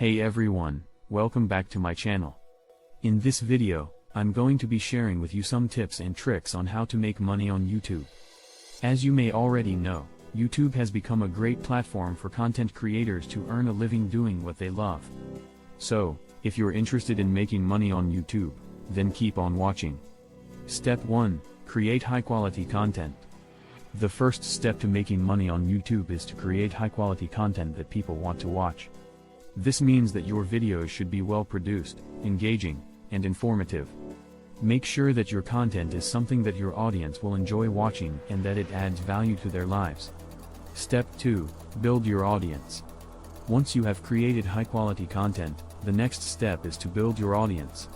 Hey everyone, welcome back to my channel. In this video, I'm going to be sharing with you some tips and tricks on how to make money on YouTube. As you may already know, YouTube has become a great platform for content creators to earn a living doing what they love. So, if you're interested in making money on YouTube, then keep on watching. Step 1. Create high-quality content. The first step to making money on YouTube is to create high-quality content that people want to watch. This means that your videos should be well-produced, engaging, and informative. Make sure that your content is something that your audience will enjoy watching and that it adds value to their lives. Step 2. Build your audience. Once you have created high-quality content, the next step is to build your audience.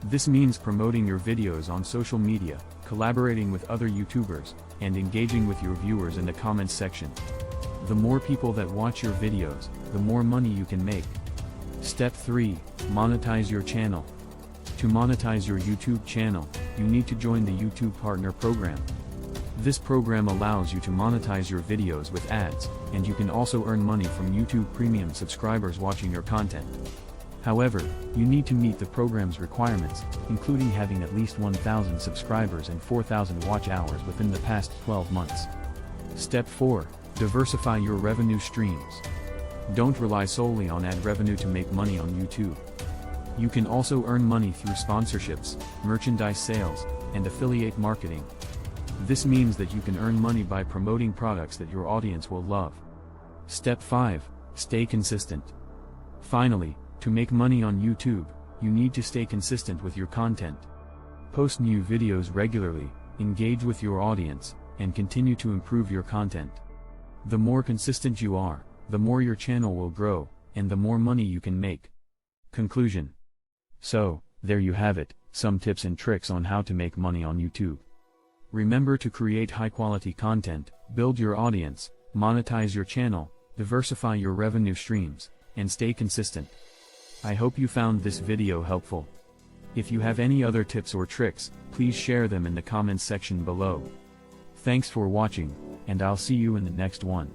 This means promoting your videos on social media, collaborating with other YouTubers, and engaging with your viewers in the comments section. The more people that watch your videos, the more money you can make. Step 3. Monetize your channel. To monetize your YouTube channel, you need to join the YouTube Partner Program. This program allows you to monetize your videos with ads, and you can also earn money from YouTube Premium subscribers watching your content. However, you need to meet the program's requirements, including having at least 1,000 subscribers and 4,000 watch hours within the past 12 months. Step 4. Diversify your revenue streams. Don't rely solely on ad revenue to make money on YouTube. You can also earn money through sponsorships, merchandise sales, and affiliate marketing. This means that you can earn money by promoting products that your audience will love. Step 5. Stay consistent. Finally, to make money on YouTube, you need to stay consistent with your content. Post new videos regularly, engage with your audience, and continue to improve your content. The more consistent you are, the more your channel will grow, and the more money you can make. Conclusion. So, there you have it, some tips and tricks on how to make money on YouTube. Remember to create high-quality content, build your audience, monetize your channel, diversify your revenue streams, and stay consistent. I hope you found this video helpful. If you have any other tips or tricks, please share them in the comments section below. Thanks for watching, and I'll see you in the next one.